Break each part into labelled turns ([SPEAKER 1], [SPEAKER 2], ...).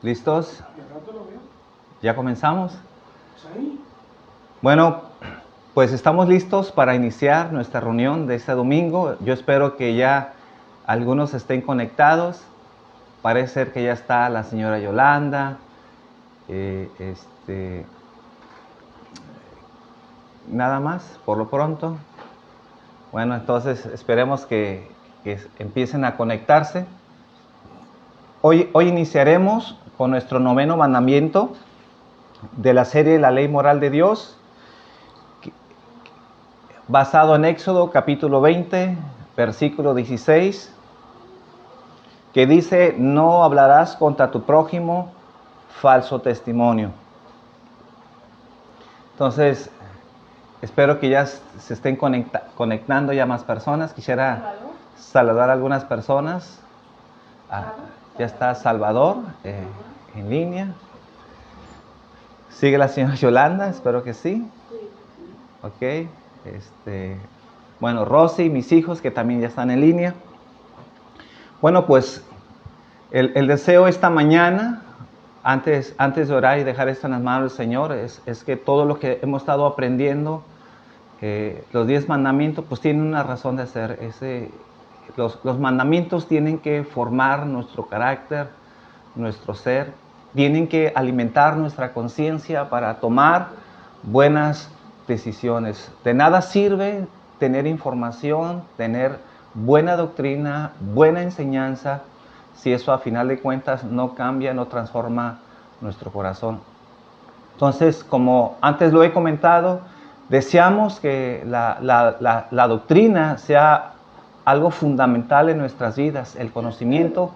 [SPEAKER 1] ¿Listos?
[SPEAKER 2] De rato lo veo.
[SPEAKER 1] ¿Ya comenzamos?
[SPEAKER 2] Sí.
[SPEAKER 1] Bueno, pues estamos listos para iniciar nuestra reunión de este domingo. Yo espero que ya algunos estén conectados. Parece ser que ya está la señora Yolanda. Nada más, por lo pronto. Bueno, entonces esperemos que empiecen a conectarse. Hoy iniciaremos con nuestro noveno mandamiento de la serie La Ley Moral de Dios, basado en Éxodo capítulo 20, versículo 16, que dice: no hablarás contra tu prójimo falso testimonio. Entonces, espero que ya se estén conectando ya más personas. Quisiera saludar a algunas personas. Ya está Salvador en línea. Sigue la señora Yolanda, espero que sí. Ok. Bueno, Rosy y mis hijos que también ya están en línea. Bueno, pues el deseo esta mañana, antes de orar y dejar esto en las manos del Señor, es que todo lo que hemos estado aprendiendo, los 10 mandamientos, pues tienen una razón de ser. Los mandamientos tienen que formar nuestro carácter, nuestro ser, tienen que alimentar nuestra conciencia para tomar buenas decisiones. De nada sirve tener información, tener buena doctrina, buena enseñanza, si eso a final de cuentas no cambia, no transforma nuestro corazón. Entonces, como antes lo he comentado, deseamos que la doctrina sea algo fundamental en nuestras vidas, el conocimiento,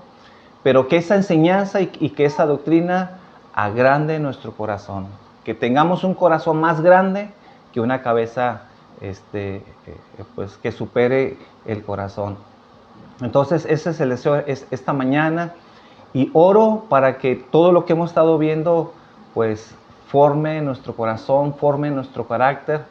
[SPEAKER 1] pero que esa enseñanza y que esa doctrina agrande nuestro corazón, que tengamos un corazón más grande que una cabeza pues que supere el corazón. Entonces ese es el deseo esta mañana, y oro para que todo lo que hemos estado viendo pues forme nuestro corazón, forme nuestro carácter.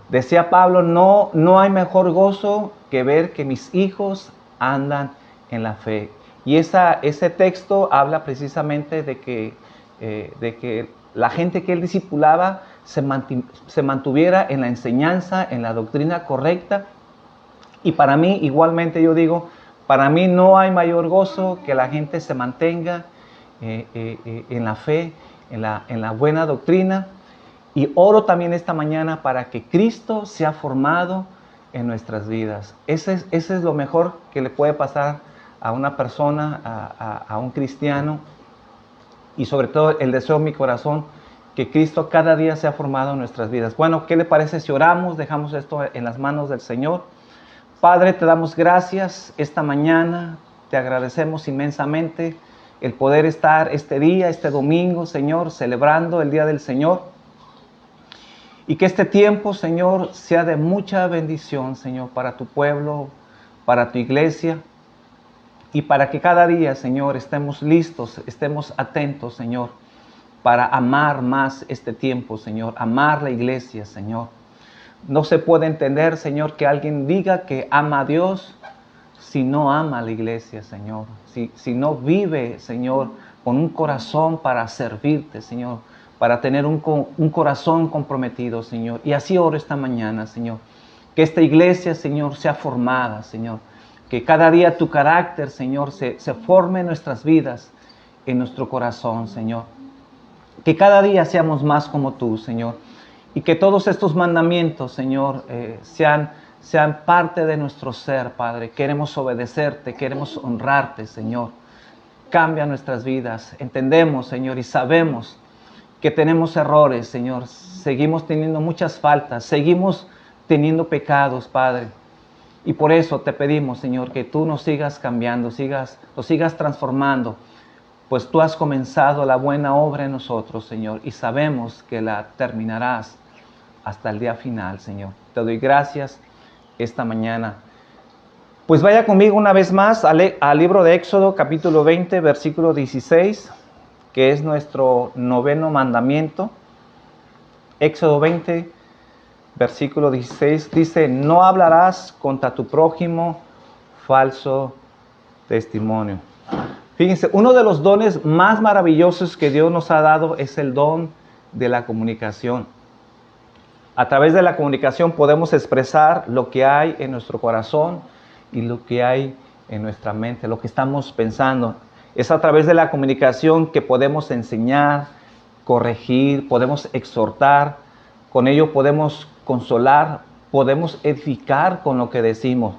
[SPEAKER 1] Decía Pablo: no hay mejor gozo que ver que mis hijos andan en la fe. Y ese texto habla precisamente de que la gente que él discipulaba se mantuviera en la enseñanza, en la doctrina correcta. Y para mí, igualmente yo digo, para mí no hay mayor gozo que la gente se mantenga en la fe, en la buena doctrina. Y oro también esta mañana para que Cristo sea formado en nuestras vidas. Ese es lo mejor que le puede pasar a una persona, a un cristiano. Y sobre todo el deseo de mi corazón, que Cristo cada día sea formado en nuestras vidas. Bueno, ¿qué le parece si oramos? Dejamos esto en las manos del Señor. Padre, te damos gracias esta mañana. Te agradecemos inmensamente el poder estar este día, este domingo, Señor, celebrando el Día del Señor. Y que este tiempo, Señor, sea de mucha bendición, Señor, para tu pueblo, para tu iglesia. Y para que cada día, Señor, estemos listos, estemos atentos, Señor, para amar más este tiempo, Señor, amar la iglesia, Señor. No se puede entender, Señor, que alguien diga que ama a Dios si no ama a la iglesia, Señor. Si no vive, Señor, con un corazón para servirte, Señor, para tener un corazón comprometido, Señor. Y así oro esta mañana, Señor. Que esta iglesia, Señor, sea formada, Señor. Que cada día tu carácter, Señor, se forme en nuestras vidas, en nuestro corazón, Señor. Que cada día seamos más como tú, Señor. Y que todos estos mandamientos, Señor, sean parte de nuestro ser, Padre. Queremos obedecerte, queremos honrarte, Señor. Cambia nuestras vidas. Entendemos, Señor, y sabemos que tenemos errores, Señor. Seguimos teniendo muchas faltas, seguimos teniendo pecados, Padre. Y por eso te pedimos, Señor, que tú nos sigas cambiando, nos sigas transformando. Pues tú has comenzado la buena obra en nosotros, Señor, y sabemos que la terminarás hasta el día final, Señor. Te doy gracias esta mañana. Pues vaya conmigo una vez más al libro de Éxodo, capítulo 20, versículo 16, que es nuestro noveno mandamiento. Éxodo 20, versículo 16, dice: no hablarás contra tu prójimo falso testimonio. Fíjense, uno de los dones más maravillosos que Dios nos ha dado es el don de la comunicación. A través de la comunicación podemos expresar lo que hay en nuestro corazón y lo que hay en nuestra mente, lo que estamos pensando. Es a través de la comunicación que podemos enseñar, corregir, podemos exhortar, con ello podemos consolar, podemos edificar con lo que decimos.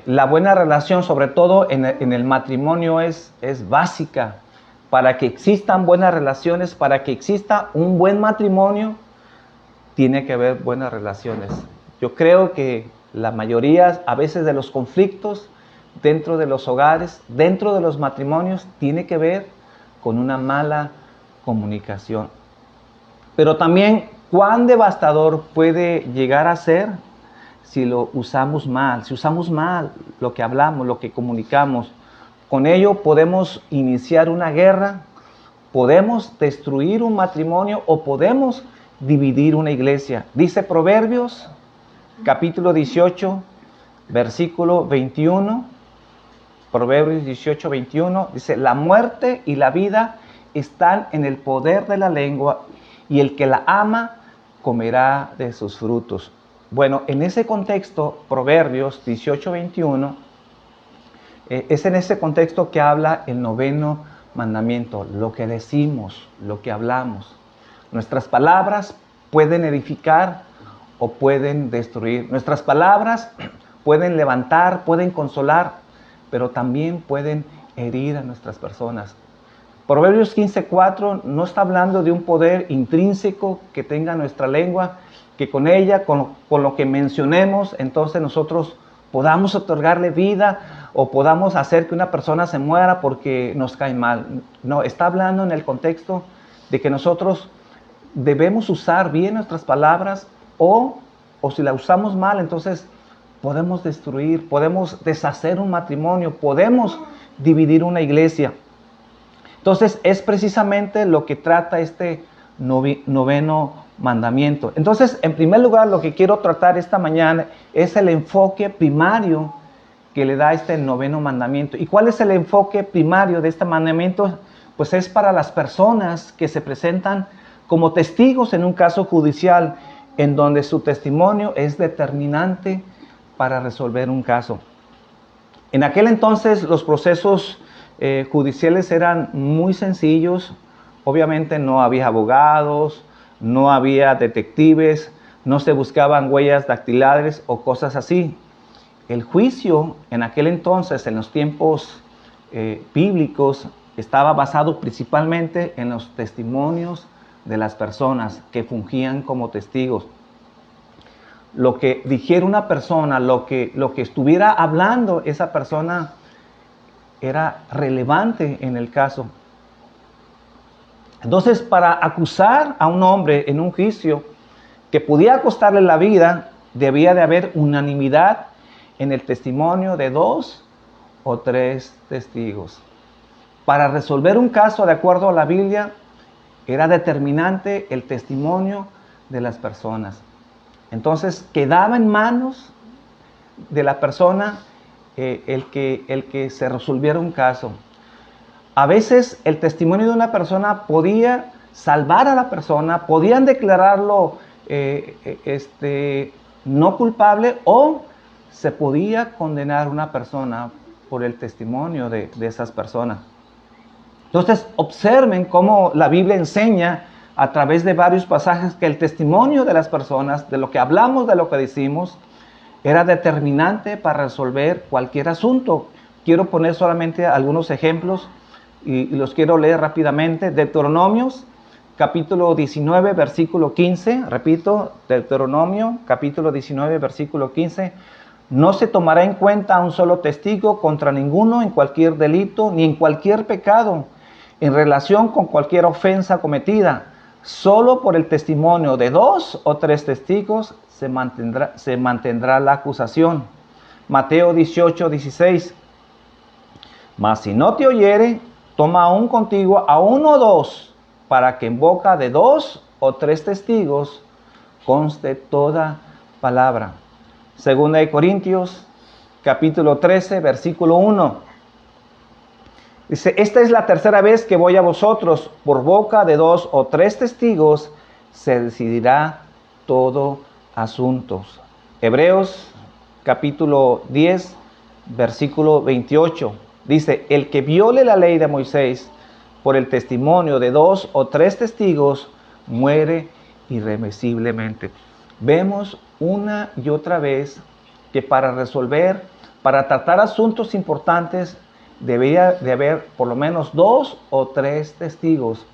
[SPEAKER 1] La buena relación, sobre todo en el matrimonio, es básica. Para que existan buenas relaciones, para que exista un buen matrimonio, tiene que haber buenas relaciones. Yo creo que la mayoría, a veces, de los conflictos dentro de los hogares, dentro de los matrimonios, tiene que ver con una mala comunicación. Pero también, ¿cuán devastador puede llegar a ser si lo usamos mal? Si usamos mal lo que hablamos, lo que comunicamos. Con ello podemos iniciar una guerra, podemos destruir un matrimonio o podemos dividir una iglesia. Dice Proverbios, capítulo 18, versículo 21. Proverbios 18, 21. Dice, la muerte y la vida están en el poder de la lengua, y el que la ama comerá de sus frutos. Bueno, en ese contexto, Proverbios 18, 21, es en ese contexto que habla el noveno mandamiento, lo que decimos, lo que hablamos. Nuestras palabras pueden edificar o pueden destruir. Nuestras palabras pueden levantar, pueden consolar, pero también pueden herir a nuestras personas. Proverbios 15:4 no está hablando de un poder intrínseco que tenga nuestra lengua, que con ella, con lo que mencionemos, entonces nosotros podamos otorgarle vida o podamos hacer que una persona se muera porque nos cae mal. No, está hablando en el contexto de que nosotros debemos usar bien nuestras palabras o si la usamos mal, entonces podemos destruir, podemos deshacer un matrimonio, podemos dividir una iglesia. Entonces es precisamente lo que trata este noveno mandamiento. Entonces, en primer lugar, lo que quiero tratar esta mañana es el enfoque primario que le da este noveno mandamiento. ¿Y cuál es el enfoque primario de este mandamiento? Pues es para las personas que se presentan como testigos en un caso judicial, en donde su testimonio es determinante para resolver un caso. En aquel entonces los procesos judiciales eran muy sencillos. Obviamente no había abogados, no había detectives, no se buscaban huellas dactilares o cosas así. El juicio en aquel entonces, en los tiempos bíblicos, estaba basado principalmente en los testimonios de las personas que fungían como testigos. Lo que dijera una persona, lo que estuviera hablando esa persona era relevante en el caso. Entonces, para acusar a un hombre en un juicio que podía costarle la vida, debía de haber unanimidad en el testimonio de 2 o 3 testigos. Para resolver un caso, de acuerdo a la Biblia, era determinante el testimonio de las personas. Entonces, quedaba en manos de la persona el que se resolviera un caso. A veces el testimonio de una persona podía salvar a la persona, podían declararlo no culpable, o se podía condenar a una persona por el testimonio de esas personas. Entonces, observen cómo la Biblia enseña a través de varios pasajes que el testimonio de las personas, de lo que hablamos, de lo que decimos, era determinante para resolver cualquier asunto. Quiero poner solamente algunos ejemplos y los quiero leer rápidamente. Deuteronomios, capítulo 19, versículo 15. Repito, Deuteronomio, capítulo 19, versículo 15. No se tomará en cuenta a un solo testigo contra ninguno en cualquier delito ni en cualquier pecado, en relación con cualquier ofensa cometida. Solo por el testimonio de 2 o 3 testigos se mantendrá la acusación. Mateo 18, 16. Mas si no te oyere, toma aún contigo a 1 o 2, para que en boca de 2 o 3 testigos conste toda palabra. Segunda de Corintios, capítulo 13, versículo 1. Dice, esta es la tercera vez que voy a vosotros, por boca de 2 o 3 testigos se decidirá todo asunto. Hebreos capítulo 10, versículo 28. Dice, el que viole la ley de Moisés por el testimonio de 2 o 3 testigos muere irremisiblemente. Vemos una y otra vez que para resolver, para tratar asuntos importantes, debería de haber por lo menos 2 o 3 testigos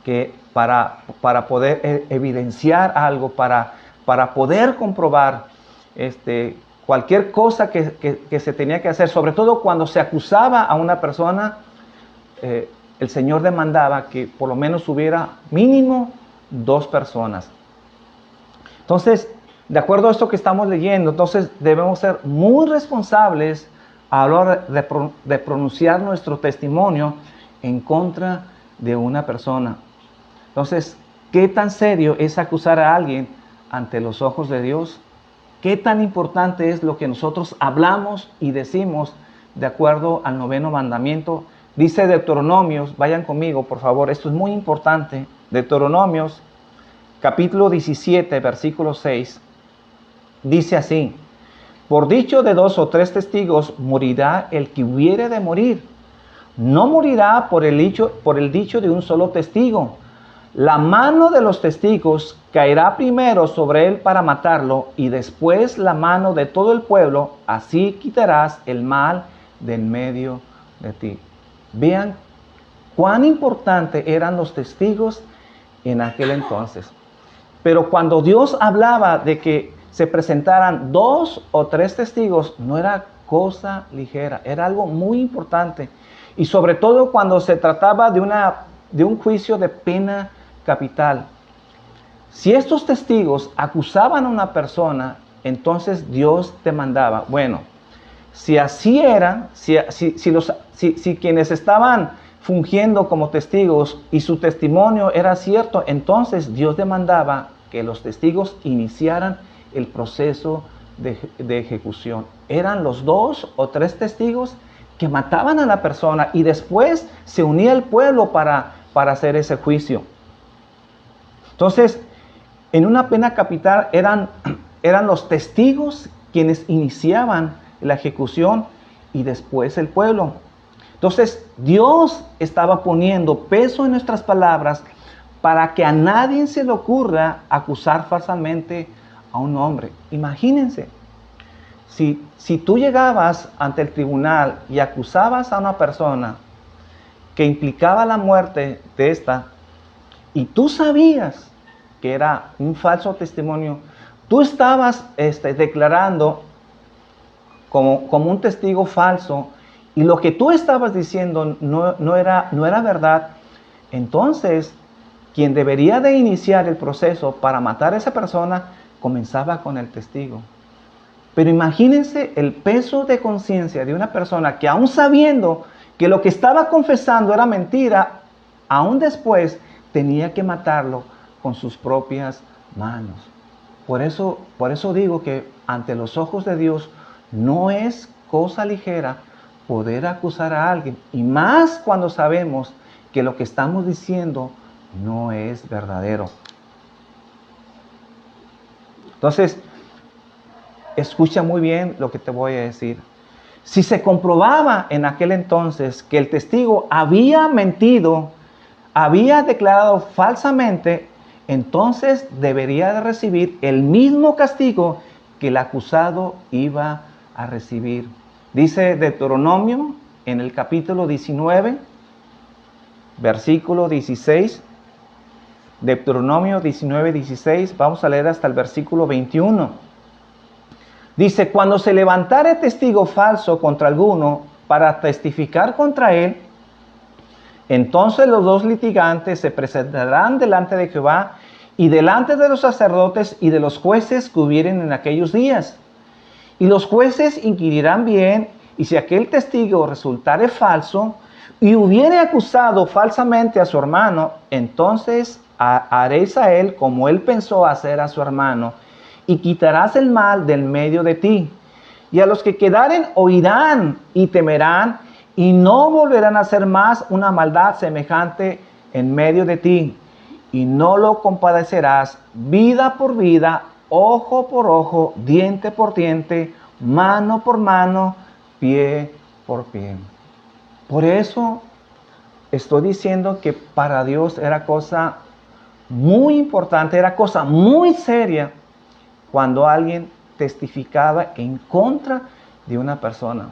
[SPEAKER 1] que para poder evidenciar algo, para poder comprobar cualquier cosa que se tenía que hacer, sobre todo cuando se acusaba a una persona, el Señor demandaba que por lo menos hubiera mínimo 2 personas. Entonces, de acuerdo a esto que estamos leyendo, entonces debemos ser muy responsables a la hora de pronunciar nuestro testimonio en contra de una persona. Entonces, ¿qué tan serio es acusar a alguien ante los ojos de Dios? ¿Qué tan importante es lo que nosotros hablamos y decimos de acuerdo al 9º mandamiento? Dice Deuteronomios, vayan conmigo por favor, esto es muy importante. Deuteronomios, capítulo 17, versículo 6, dice así: por dicho de 2 o 3 testigos morirá el que hubiere de morir. No morirá por el dicho de un solo testigo. La mano de los testigos caerá primero sobre él para matarlo, y después la mano de todo el pueblo. Así quitarás el mal de en medio de ti. Vean cuán importante eran los testigos en aquel entonces. Pero cuando Dios hablaba de que se presentaran 2 o 3 testigos, no era cosa ligera, era algo muy importante. Y sobre todo cuando se trataba de un juicio de pena capital. Si estos testigos acusaban a una persona, entonces Dios demandaba. Bueno, si así era, si quienes estaban fungiendo como testigos y su testimonio era cierto, entonces Dios demandaba que los testigos iniciaran el proceso de ejecución. Eran los 2 o 3 testigos que mataban a la persona y después se unía el pueblo para hacer ese juicio. Entonces, en una pena capital eran los testigos quienes iniciaban la ejecución y después el pueblo. Entonces, Dios estaba poniendo peso en nuestras palabras para que a nadie se le ocurra acusar falsamente a un hombre. Imagínense, si tú llegabas ante el tribunal y acusabas a una persona que implicaba la muerte de esta, y tú sabías que era un falso testimonio, tú estabas declarando como un testigo falso, y lo que tú estabas diciendo no era verdad, entonces quien debería de iniciar el proceso para matar a esa persona comenzaba con el testigo. Pero imagínense el peso de conciencia de una persona que, aún sabiendo que lo que estaba confesando era mentira, aún después tenía que matarlo con sus propias manos. Por eso digo que ante los ojos de Dios no es cosa ligera poder acusar a alguien, y más cuando sabemos que lo que estamos diciendo no es verdadero. Entonces, escucha muy bien lo que te voy a decir. Si se comprobaba en aquel entonces que el testigo había mentido, había declarado falsamente, entonces debería de recibir el mismo castigo que el acusado iba a recibir. Dice Deuteronomio en el capítulo 19, versículo 16. Deuteronomio 19, 16. Vamos a leer hasta el versículo 21. Dice: cuando se levantare testigo falso contra alguno para testificar contra él, entonces los 2 litigantes se presentarán delante de Jehová y delante de los sacerdotes y de los jueces que hubieren en aquellos días. Y los jueces inquirirán bien, y si aquel testigo resultare falso y hubiere acusado falsamente a su hermano, entonces haréis a él como él pensó hacer a su hermano, y quitarás el mal del medio de ti. Y a los que quedaren oirán y temerán, y no volverán a hacer más una maldad semejante en medio de ti, y no lo compadecerás vida por vida, ojo por ojo, diente por diente, mano por mano, pie por pie. Por eso estoy diciendo que para Dios era cosa muy importante, era cosa muy seria cuando alguien testificaba en contra de una persona.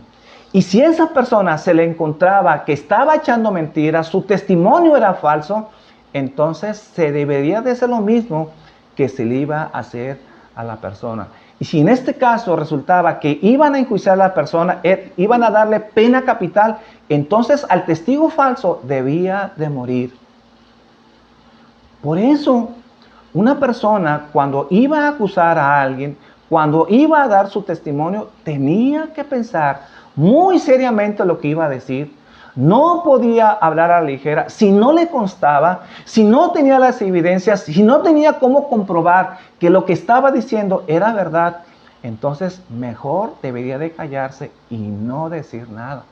[SPEAKER 1] Y si esa persona se le encontraba que estaba echando mentiras, su testimonio era falso, entonces se debería de hacer lo mismo que se le iba a hacer a la persona. Y si en este caso resultaba que iban a enjuiciar a la persona, iban a darle pena capital, entonces al testigo falso debía de morir. Por eso, una persona cuando iba a acusar a alguien, cuando iba a dar su testimonio, tenía que pensar muy seriamente lo que iba a decir. No podía hablar a la ligera si no le constaba, si no tenía las evidencias, si no tenía cómo comprobar que lo que estaba diciendo era verdad. Entonces, mejor debería de callarse y no decir nada.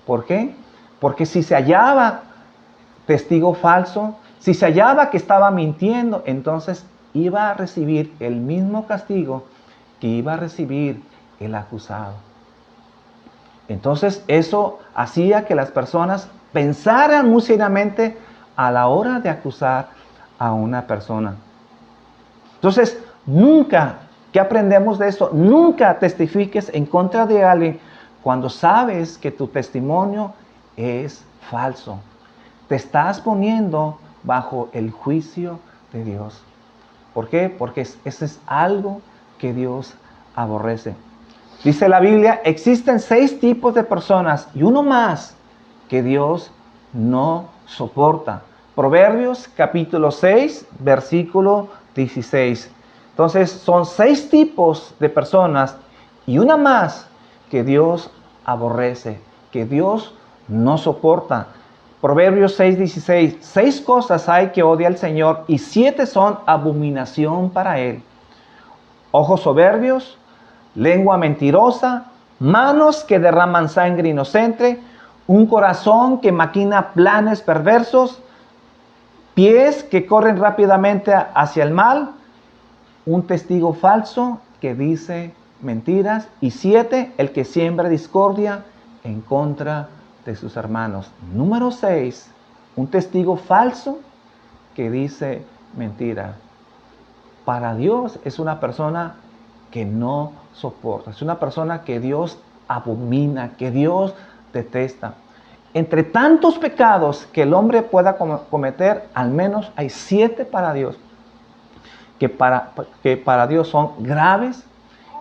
[SPEAKER 1] ¿Por qué? Porque si se hallaba testigo falso, si se hallaba que estaba mintiendo, entonces iba a recibir el mismo castigo que iba a recibir el acusado. Entonces eso hacía que las personas pensaran muy seriamente a la hora de acusar a una persona. Entonces, nunca, ¿qué aprendemos de esto? Nunca testifiques en contra de alguien cuando sabes que tu testimonio es falso. Te estás poniendo bajo el juicio de Dios. ¿Por qué? Porque eso es algo que Dios aborrece. Dice la Biblia, existen 6 tipos de personas y uno más que Dios no soporta. Proverbios capítulo 6, versículo 16. Entonces son 6 tipos de personas y una más que Dios aborrece, que Dios no soporta. Proverbios 6:16, 6 cosas hay que odia al Señor y 7 son abominación para Él. Ojos soberbios, lengua mentirosa, manos que derraman sangre inocente, un corazón que maquina planes perversos, pies que corren rápidamente hacia el mal, un testigo falso que dice mentiras, y 7, el que siembra discordia en contra de sus hermanos. Número 6, un testigo falso que dice mentira. Para Dios es una persona que no soporta, es una persona que Dios abomina, que Dios detesta. Entre tantos pecados que el hombre pueda cometer, al menos hay 7 para Dios, que para Dios son graves.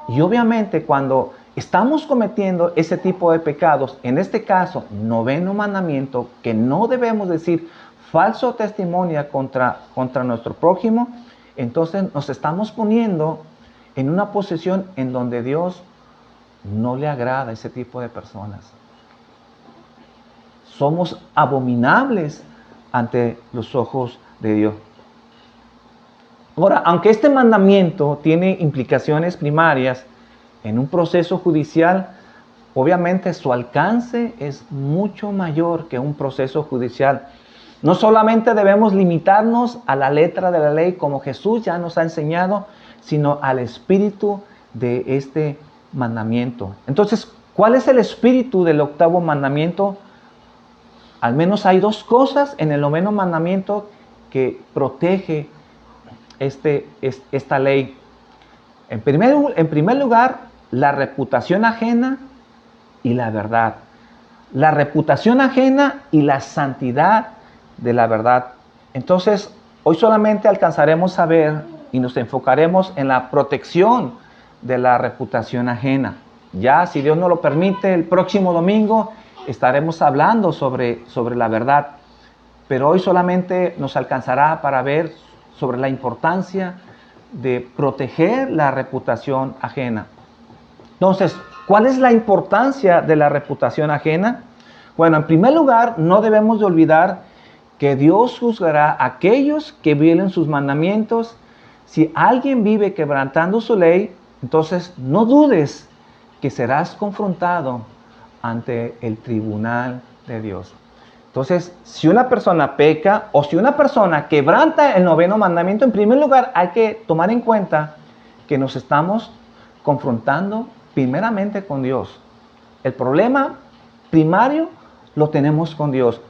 [SPEAKER 1] Y obviamente cuando estamos cometiendo ese tipo de pecados, en este caso, 9º mandamiento, que no debemos decir falso testimonio contra nuestro prójimo, entonces nos estamos poniendo en una posición en donde Dios no le agrada a ese tipo de personas. Somos abominables ante los ojos de Dios. Ahora, aunque este mandamiento tiene implicaciones primarias en un proceso judicial, obviamente su alcance es mucho mayor que un proceso judicial. No solamente debemos limitarnos a la letra de la ley como Jesús ya nos ha enseñado, sino al espíritu de este mandamiento. Entonces, ¿cuál es el espíritu del 8º mandamiento? Al menos hay 2 cosas en el 9º mandamiento que protege esta ley. En primer lugar, la reputación ajena y la verdad. La reputación ajena y la santidad de la verdad. Entonces, hoy solamente alcanzaremos a ver y nos enfocaremos en la protección de la reputación ajena. Ya, si Dios nos lo permite, el próximo domingo estaremos hablando sobre la verdad. Pero hoy solamente nos alcanzará para ver sobre la importancia de proteger la reputación ajena. Entonces, ¿cuál es la importancia de la reputación ajena? Bueno, en primer lugar, no debemos de olvidar que Dios juzgará a aquellos que violen sus mandamientos. Si alguien vive quebrantando su ley, entonces no dudes que serás confrontado ante el tribunal de Dios. Entonces, si una persona peca o si una persona quebranta el 9º mandamiento, en primer lugar hay que tomar en cuenta que nos estamos confrontando primeramente con Dios. El problema primario lo tenemos con Dios.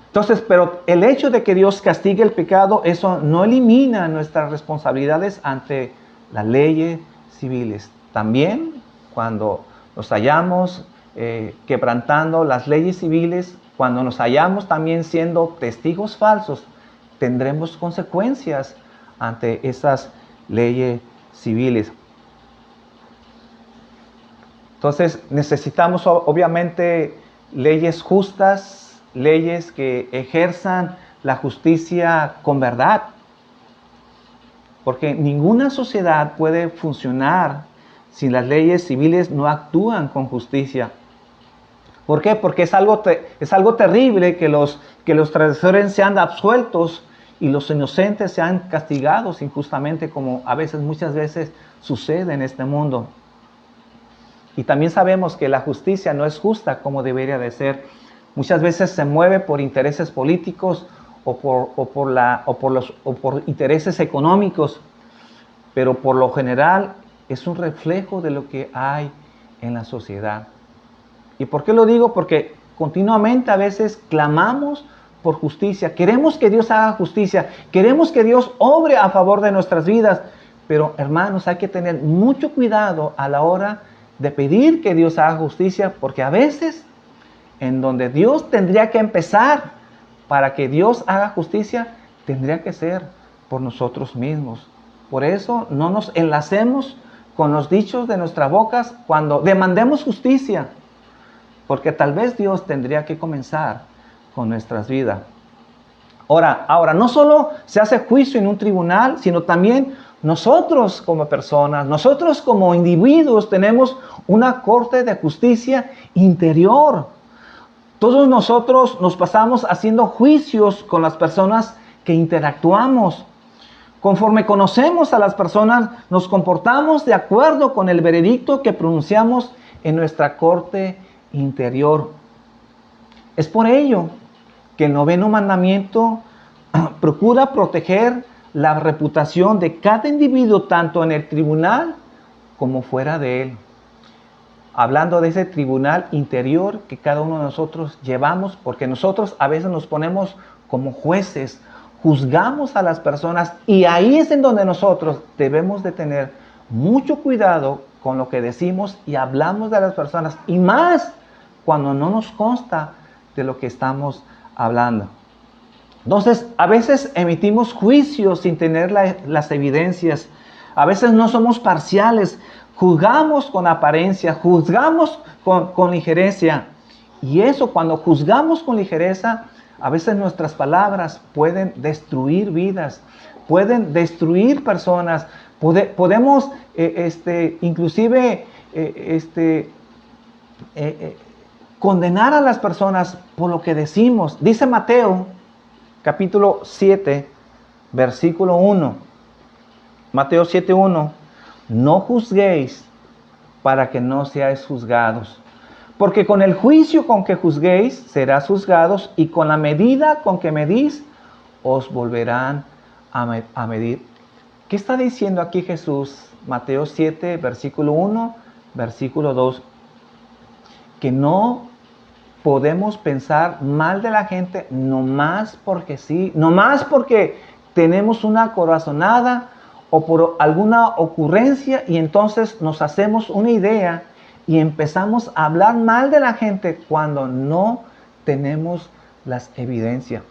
[SPEAKER 1] Entonces, pero el hecho de que Dios castigue el pecado, eso no elimina nuestras responsabilidades ante las leyes civiles. También cuando nos hallamos quebrantando las leyes civiles, cuando nos hallamos también siendo testigos falsos, tendremos consecuencias ante esas leyes civiles. Entonces necesitamos obviamente leyes justas, leyes que ejerzan la justicia con verdad. Porque ninguna sociedad puede funcionar si las leyes civiles no actúan con justicia. ¿Por qué? Porque es algo terrible que los transgresores sean absueltos y los inocentes sean castigados injustamente, como muchas veces sucede en este mundo. Y también sabemos que la justicia no es justa como debería de ser. Muchas veces se mueve por intereses políticos o por intereses económicos, pero por lo general es un reflejo de lo que hay en la sociedad. ¿Y por qué lo digo? Porque continuamente a veces clamamos por justicia, queremos que Dios haga justicia, queremos que Dios obre a favor de nuestras vidas, pero hermanos, hay que tener mucho cuidado a la hora de pedir que Dios haga justicia, porque a veces en donde Dios tendría que empezar para que Dios haga justicia, tendría que ser por nosotros mismos. Por eso no nos enlacemos con los dichos de nuestras bocas cuando demandemos justicia, porque tal vez Dios tendría que comenzar con nuestras vidas. Ahora, no solo se hace juicio en un tribunal, sino también nosotros como personas, nosotros como individuos tenemos una corte de justicia interior. Todos nosotros nos pasamos haciendo juicios con las personas que interactuamos. Conforme conocemos a las personas, nos comportamos de acuerdo con el veredicto que pronunciamos en nuestra corte interior. Es por ello que el 9º mandamiento procura proteger la reputación de cada individuo, tanto en el tribunal como fuera de él. Hablando de ese tribunal interior que cada uno de nosotros llevamos, porque nosotros a veces nos ponemos como jueces, juzgamos a las personas, y ahí es en donde nosotros debemos de tener mucho cuidado con lo que decimos y hablamos de las personas, y más cuando no nos consta de lo que estamos hablando. Entonces, a veces emitimos juicios sin tener las evidencias. A veces no somos parciales. Juzgamos con apariencia, juzgamos con ligereza. Y eso, cuando juzgamos con ligereza, a veces nuestras palabras pueden destruir vidas, pueden destruir personas. Podemos inclusive condenar a las personas por lo que decimos. Dice Mateo, capítulo 7, versículo 1. Mateo 7:1. No juzguéis para que no seáis juzgados. Porque con el juicio con que juzguéis, serás juzgados, y con la medida con que medís, os volverán a medir. ¿Qué está diciendo aquí Jesús? Mateo 7, versículo 1, versículo 2. Que no podemos pensar mal de la gente nomás porque sí, nomás porque tenemos una corazonada o por alguna ocurrencia, y entonces nos hacemos una idea y empezamos a hablar mal de la gente cuando no tenemos las evidencias.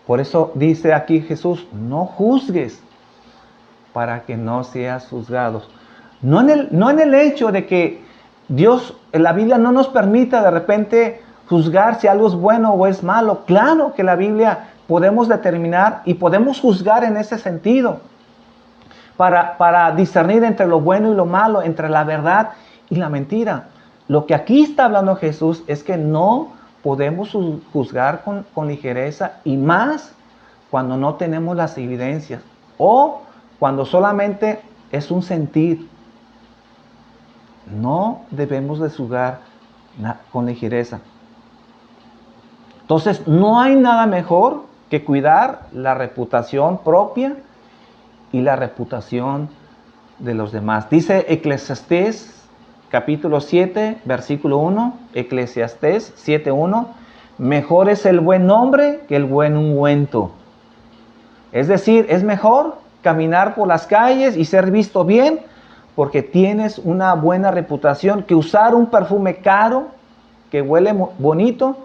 [SPEAKER 1] Por eso dice aquí Jesús, no juzgues para que no seas juzgados. No en el hecho de que Dios, en la Biblia no nos permita de repente juzgar si algo es bueno o es malo. Claro que la Biblia podemos determinar y podemos juzgar en ese sentido, para discernir entre lo bueno y lo malo, entre la verdad y la mentira. Lo que aquí está hablando Jesús es que no podemos juzgar con ligereza, y más cuando no tenemos las evidencias o cuando solamente es un sentir. no debemos de jugar con ligereza. Entonces, no hay nada mejor que cuidar la reputación propia y la reputación de los demás. Dice Eclesiastés capítulo 7, versículo 1, Eclesiastés 7:1, mejor es el buen nombre que el buen ungüento. Es decir, es mejor caminar por las calles y ser visto bien porque tienes una buena reputación que usar un perfume caro que huele bonito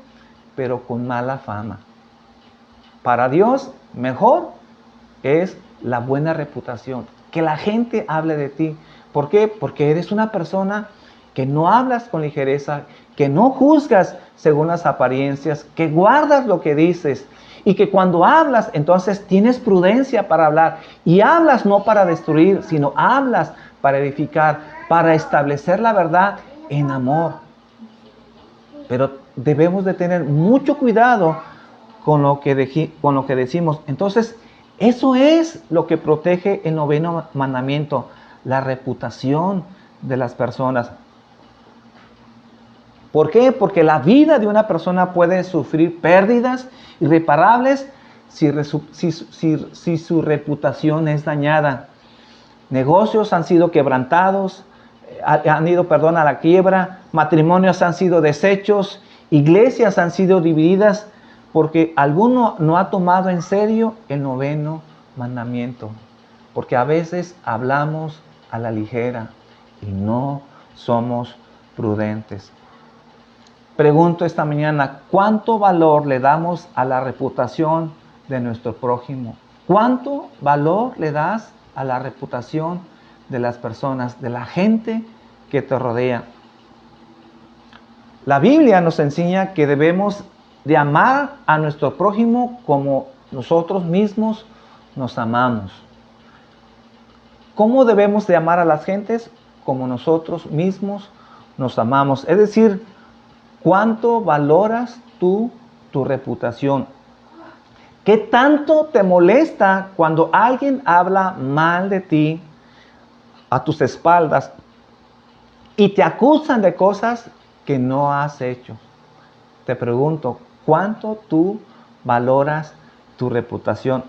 [SPEAKER 1] pero con mala fama. Para Dios, mejor es la buena reputación, que la gente hable de ti. ¿Por qué? Porque eres una persona que no hablas con ligereza, que no juzgas según las apariencias, que guardas lo que dices y que cuando hablas, entonces tienes prudencia para hablar y hablas no para destruir, sino hablas para edificar, para establecer la verdad en amor. Pero debemos de tener mucho cuidado con lo que decimos. Entonces, eso es lo que protege el 9º mandamiento, la reputación de las personas. ¿Por qué? Porque la vida de una persona puede sufrir pérdidas irreparables si su reputación es dañada. Negocios han sido quebrantados, han ido a la quiebra, matrimonios han sido deshechos, iglesias han sido divididas porque alguno no ha tomado en serio el 9º mandamiento. Porque a veces hablamos a la ligera y no somos prudentes. Pregunto esta mañana, ¿cuánto valor le damos a la reputación de nuestro prójimo? ¿Cuánto valor le das a la reputación de las personas, de la gente que te rodea? La Biblia nos enseña que debemos de amar a nuestro prójimo como nosotros mismos nos amamos. ¿Cómo debemos de amar a las gentes? Como nosotros mismos nos amamos. Es decir, ¿cuánto valoras tú tu reputación? ¿Qué tanto te molesta cuando alguien habla mal de ti a tus espaldas y te acusan de cosas que no has hecho? Te pregunto, ¿cuánto tú valoras tu reputación?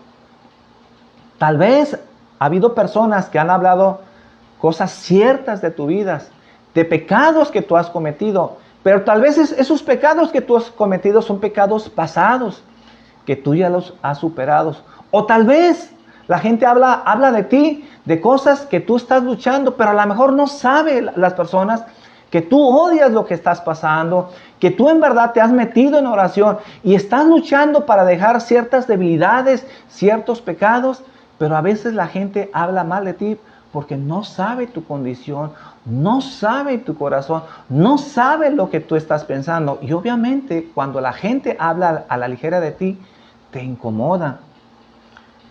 [SPEAKER 1] Tal vez ha habido personas que han hablado cosas ciertas de tu vida, de pecados que tú has cometido, pero tal vez esos pecados que tú has cometido son pecados pasados, que tú ya los has superado. O tal vez la gente habla de ti, de cosas que tú estás luchando, pero a lo mejor no sabe las personas que tú odias lo que estás pasando, que tú en verdad te has metido en oración y estás luchando para dejar ciertas debilidades, ciertos pecados, pero a veces la gente habla mal de ti porque no sabe tu condición, no sabe tu corazón, no sabe lo que tú estás pensando. Y obviamente cuando la gente habla a la ligera de ti, te incomoda.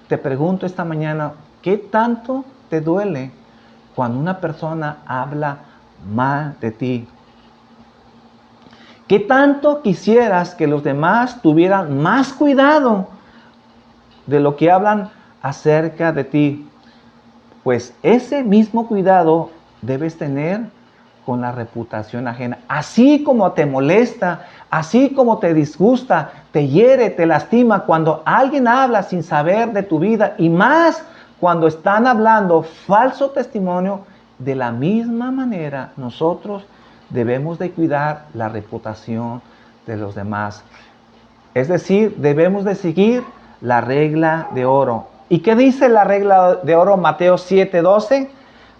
[SPEAKER 1] Te pregunto esta mañana, ¿qué tanto te duele cuando una persona habla mal de ti? ¿Qué tanto quisieras que los demás tuvieran más cuidado de lo que hablan acerca de ti? Pues ese mismo cuidado debes tener con la reputación ajena. Así como te molesta, así como te disgusta, te hiere, te lastima cuando alguien habla sin saber de tu vida y más cuando están hablando falso testimonio, de la misma manera nosotros debemos de cuidar la reputación de los demás. Es decir, debemos de seguir la regla de oro. ¿Y qué dice la regla de oro? Mateo 7:12.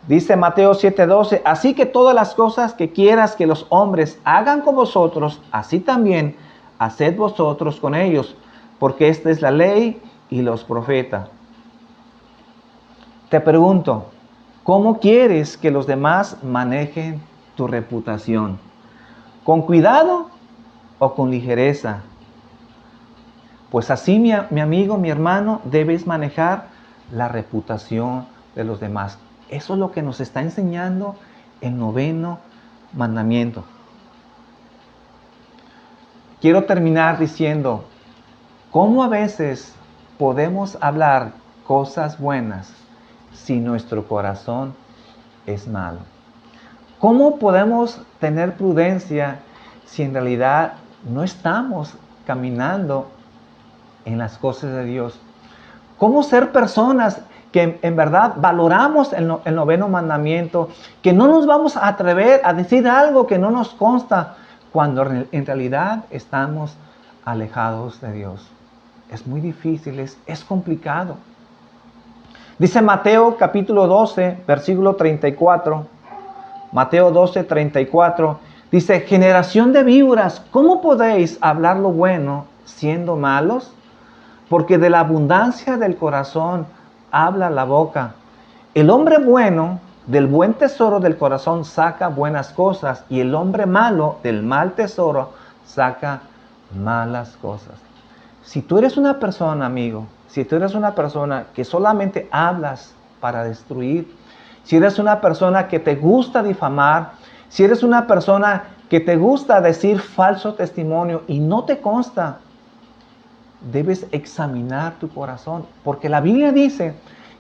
[SPEAKER 1] Dice Mateo 7:12, así que todas las cosas que quieras que los hombres hagan con vosotros, así también haced vosotros con ellos, porque esta es la ley y los profetas. Te pregunto, ¿cómo quieres que los demás manejen tu reputación? ¿Con cuidado o con ligereza? Pues así, mi amigo, mi hermano, debes manejar la reputación de los demás. Eso es lo que nos está enseñando el 9º mandamiento. Quiero terminar diciendo, ¿cómo a veces podemos hablar cosas buenas si nuestro corazón es malo? ¿Cómo podemos tener prudencia si en realidad no estamos caminando en las cosas de Dios? ¿Cómo ser personas que en verdad valoramos el noveno mandamiento, que no nos vamos a atrever a decir algo que no nos consta cuando en realidad estamos alejados de Dios? Es muy difícil, es complicado. Dice Mateo capítulo 12, versículo 34. Mateo 12, 34. Dice, generación de víboras, ¿cómo podéis hablar lo bueno siendo malos? Porque de la abundancia del corazón habla la boca. El hombre bueno del buen tesoro del corazón saca buenas cosas, y el hombre malo del mal tesoro saca malas cosas. Si tú eres una persona, amigo, si tú eres una persona que solamente hablas para destruir, si eres una persona que te gusta difamar, si eres una persona que te gusta decir falso testimonio y no te consta, debes examinar tu corazón, porque la Biblia dice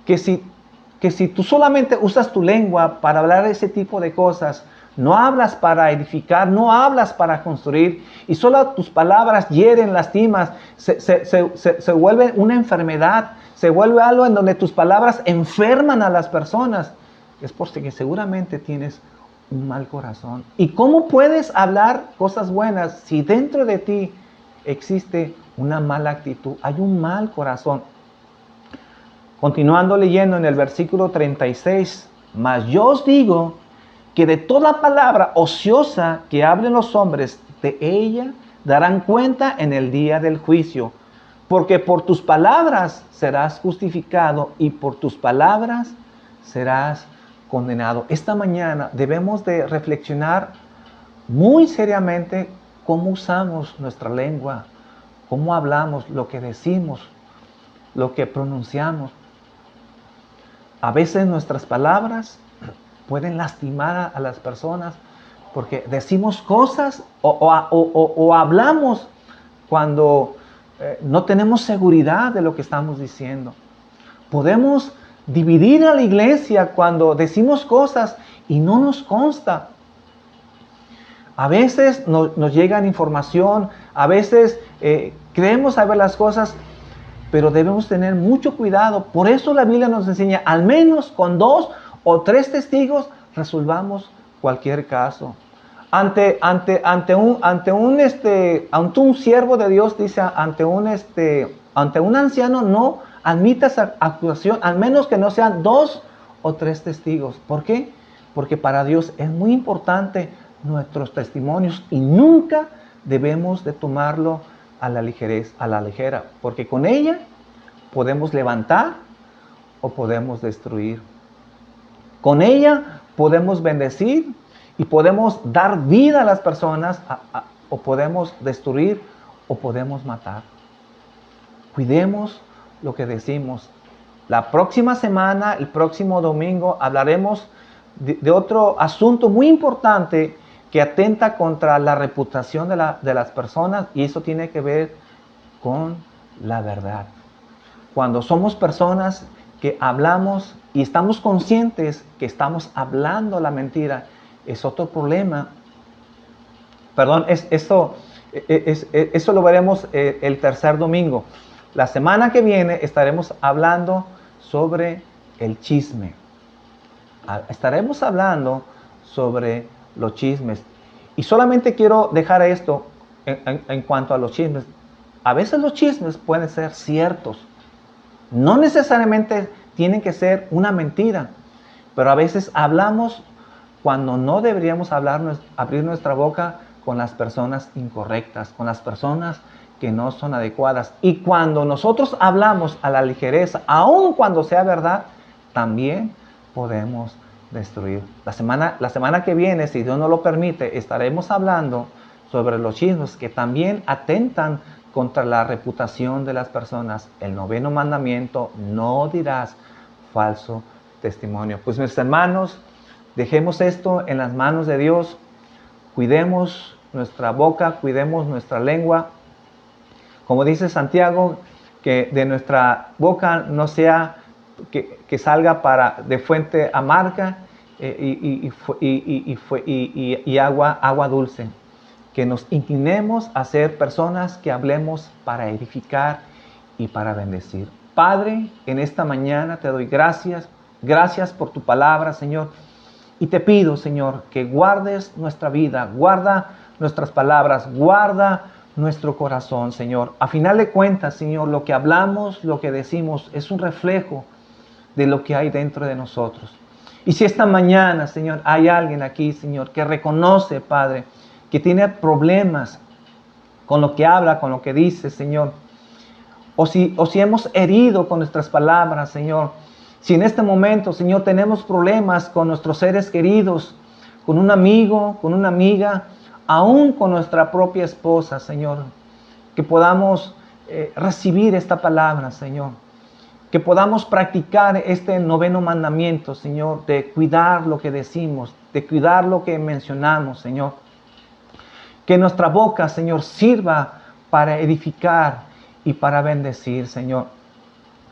[SPEAKER 1] que si tú solamente usas tu lengua para hablar ese tipo de cosas, no hablas para edificar, no hablas para construir, y solo tus palabras hieren, lastimas, se vuelve una enfermedad, se vuelve algo en donde tus palabras enferman a las personas, es porque seguramente tienes un mal corazón. ¿Y cómo puedes hablar cosas buenas si dentro de ti existe una mala actitud? Hay un mal corazón. Continuando leyendo en el versículo 36, mas yo os digo que de toda palabra ociosa que hablen los hombres, de ella darán cuenta en el día del juicio, porque por tus palabras serás justificado y por tus palabras serás condenado. Esta mañana debemos de reflexionar muy seriamente cómo usamos nuestra lengua, cómo hablamos, lo que decimos, lo que pronunciamos. A veces nuestras palabras pueden lastimar a las personas porque decimos cosas o hablamos cuando no tenemos seguridad de lo que estamos diciendo. Podemos dividir a la iglesia cuando decimos cosas y no nos consta. A veces nos llegan información, a veces creemos saber las cosas, pero debemos tener mucho cuidado. Por eso la Biblia nos enseña, al menos con 2 o 3 testigos, resolvamos cualquier caso. Ante un siervo de Dios, dice, ante un anciano, no admitas acusación, al menos que no sean 2 o 3 testigos. ¿Por qué? Porque para Dios es muy importante nuestros testimonios y nunca debemos de tomarlo a la ligera, porque con ella podemos levantar o podemos destruir. Con ella podemos bendecir y podemos dar vida a las personas, o podemos destruir o podemos matar. Cuidemos lo que decimos. La próxima semana, el próximo domingo, hablaremos de otro asunto muy importante que atenta contra la reputación de las personas, y eso tiene que ver con la verdad. Cuando somos personas que hablamos y estamos conscientes que estamos hablando la mentira, es otro problema. Perdón, eso lo veremos el tercer domingo. La semana que viene estaremos hablando sobre el chisme. Estaremos hablando sobre los chismes. Y solamente quiero dejar esto en cuanto a los chismes. A veces los chismes pueden ser ciertos. No necesariamente tienen que ser una mentira. Pero a veces hablamos cuando no deberíamos abrir nuestra boca con las personas incorrectas, con las personas que no son adecuadas. Y cuando nosotros hablamos a la ligereza, aun cuando sea verdad, también podemos destruir. La semana que viene, si Dios nos lo permite, estaremos hablando sobre los chismes que también atentan contra la reputación de las personas. El 9º mandamiento: no dirás falso testimonio. Pues mis hermanos, dejemos esto en las manos de Dios. Cuidemos nuestra boca, cuidemos nuestra lengua. Como dice Santiago, que de nuestra boca no sea que salga de fuente amarga, y agua dulce. Que nos inclinemos a ser personas que hablemos para edificar y para bendecir. Padre, en esta mañana te doy gracias. Gracias por tu palabra, Señor. Y te pido, Señor, que guardes nuestra vida, guarda nuestras palabras, guarda nuestro corazón, Señor. A final de cuentas, Señor, lo que hablamos, lo que decimos, es un reflejo de lo que hay dentro de nosotros. Y si esta mañana, Señor, hay alguien aquí, Señor, que reconoce, Padre, que tiene problemas con lo que habla, con lo que dice, Señor, o si hemos herido con nuestras palabras, Señor, si en este momento, Señor, tenemos problemas con nuestros seres queridos, con un amigo, con una amiga, aún con nuestra propia esposa, Señor, que podamos recibir esta palabra, Señor, que podamos practicar este 9º mandamiento, Señor, de cuidar lo que decimos, de cuidar lo que mencionamos, Señor. Que nuestra boca, Señor, sirva para edificar y para bendecir, Señor.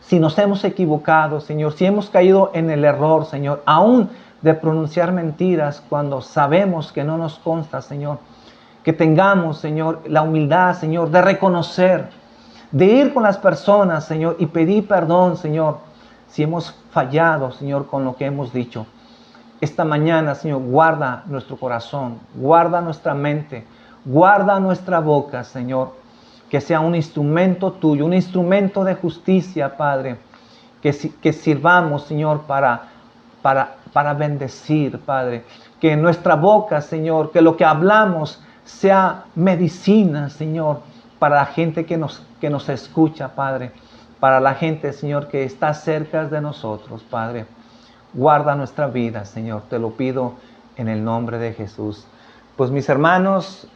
[SPEAKER 1] Si nos hemos equivocado, Señor, si hemos caído en el error, Señor, aún de pronunciar mentiras cuando sabemos que no nos consta, Señor, que tengamos, Señor, la humildad, Señor, de reconocer, de ir con las personas, Señor, y pedir perdón, Señor, si hemos fallado, Señor, con lo que hemos dicho. Esta mañana, Señor, guarda nuestro corazón, guarda nuestra mente, guarda nuestra boca, Señor, que sea un instrumento tuyo, un instrumento de justicia, Padre, que sirvamos, Señor, para bendecir, Padre. Que nuestra boca, Señor, que lo que hablamos sea medicina, Señor, para la gente que nos escucha, Padre, para la gente, Señor, que está cerca de nosotros, Padre. Guarda nuestra vida, Señor, te lo pido en el nombre de Jesús. Pues mis hermanos,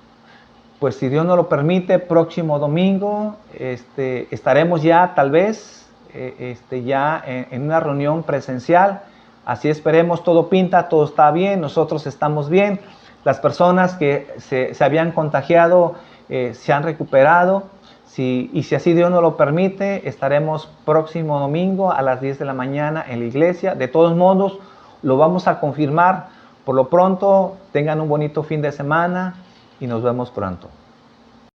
[SPEAKER 1] pues si Dios nos lo permite, próximo domingo estaremos ya tal vez ya en una reunión presencial. Así esperemos, todo pinta, todo está bien, nosotros estamos bien. Las personas que se habían contagiado se han recuperado. Y si así Dios nos lo permite, estaremos próximo domingo a las 10 de la mañana en la iglesia. De todos modos, lo vamos a confirmar. Por lo pronto, tengan un bonito fin de semana y nos vemos pronto.